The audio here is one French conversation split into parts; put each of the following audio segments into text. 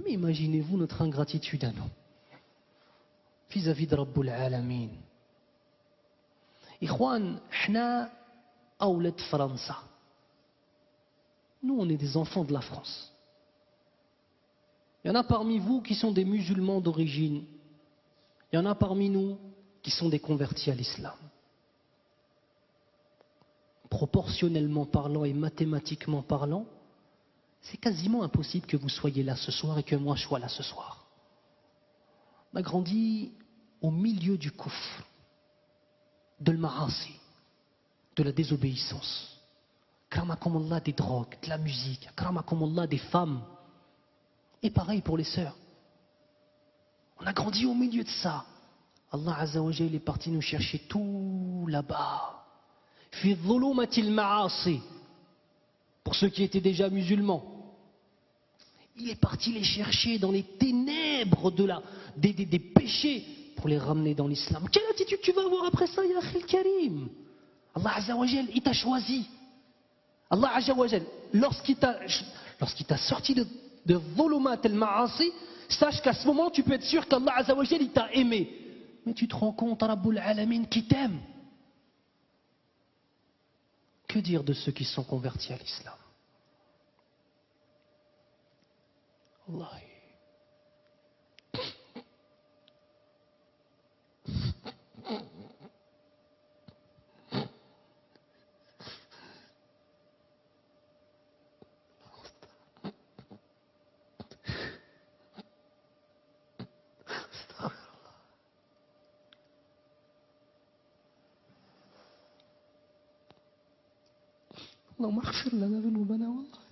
Mais imaginez-vous notre ingratitude à nous, vis-à-vis de Rabbul Alamin. Ikhwan, hna awlad França. Nous, on est des enfants de la France. Il y en a parmi vous qui sont des musulmans d'origine. Il y en a parmi nous qui sont des convertis à l'islam. Proportionnellement parlant et mathématiquement parlant, c'est quasiment impossible que vous soyez là ce soir et que moi je sois là ce soir. On a grandi au milieu du kufr, de l'ma'asi, de la désobéissance. Kramakumullah, des drogues, de la musique, kramakumullah, des femmes. Et pareil pour les sœurs. On a grandi au milieu de ça. Allah Azza wa Jalla est parti nous chercher tout là-bas. Fi dhulumatil ma'asi. Pour ceux qui étaient déjà musulmans. Il est parti les chercher dans les ténèbres des péchés pour les ramener dans l'islam. Quelle attitude tu vas avoir après ça, ya Akhil Karim? Allah Azza wa Jalla, il t'a choisi. Allah Azza wa Jalla, lorsqu'il t'a sorti de dhulumat al-ma'asi, sache qu'à ce moment, tu peux être sûr qu'Allah Azza wa Jalla, il t'a aimé. Mais tu te rends compte, Rabbul Alamin qui t'aime. Que dire de ceux qui sont convertis à l'islam? Wallahi. اللهم اغفر لنا ذنوبنا والله.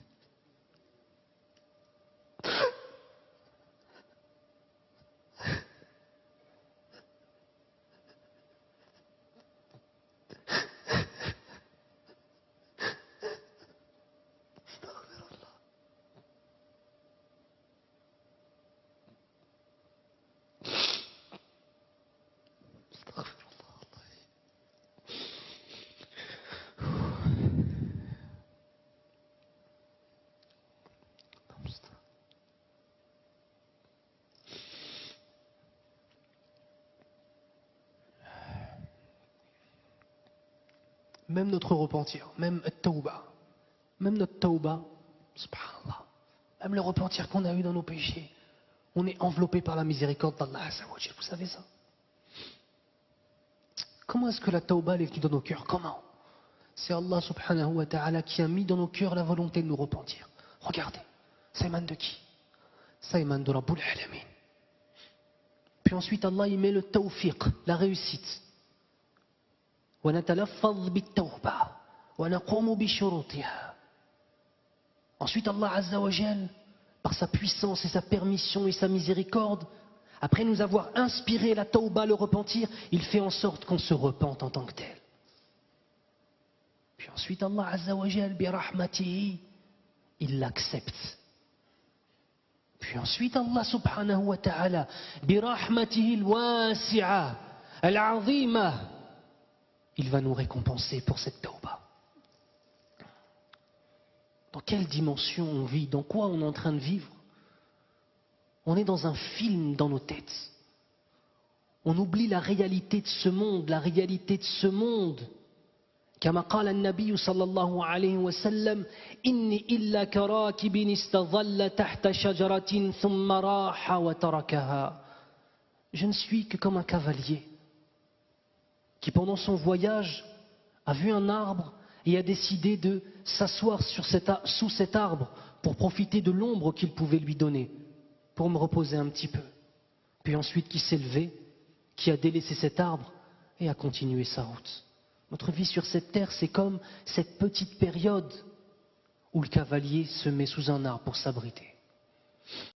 Même notre repentir, même notre tawba, subhanallah, même le repentir qu'on a eu dans nos péchés, on est enveloppé par la miséricorde d'Allah Azza wa Jalla. Vous savez ça? Comment est-ce que la tawba est venue dans nos cœurs? Comment? C'est Allah subhanahu wa ta'ala qui a mis dans nos cœurs la volonté de nous repentir. Regardez, ça émane de qui? Ça émane de Rabbul Alamin. Puis ensuite Allah il met le tawfiq, la réussite. Ensuite Allah Azza wa Jal, par sa puissance et sa permission et sa miséricorde, après nous avoir inspiré la tawba, le repentir, il fait en sorte qu'on se repente en tant que tel. Puis ensuite Allah Azza wa Jal, bi rahmatihi, il l'accepte. Puis ensuite Allah subhanahu wa ta'ala, bi rahmatihi al-wasi'a, al-'azima, il va nous récompenser pour cette tawba. Dans quelle dimension on vit? Dans quoi on est en train de vivre? On est dans un film dans nos têtes. On oublie la réalité de ce monde, la réalité de ce monde. كما قال النبي صلى الله عليه وسلم إني إلا كراكب استظل تحت شجرة ثم راح وتركها. Je ne suis que comme un cavalier qui pendant son voyage a vu un arbre et a décidé de s'asseoir sous cet arbre pour profiter de l'ombre qu'il pouvait lui donner, pour me reposer un petit peu. Puis ensuite qui s'est levé, qui a délaissé cet arbre et a continué sa route. Notre vie sur cette terre, c'est comme cette petite période où le cavalier se met sous un arbre pour s'abriter.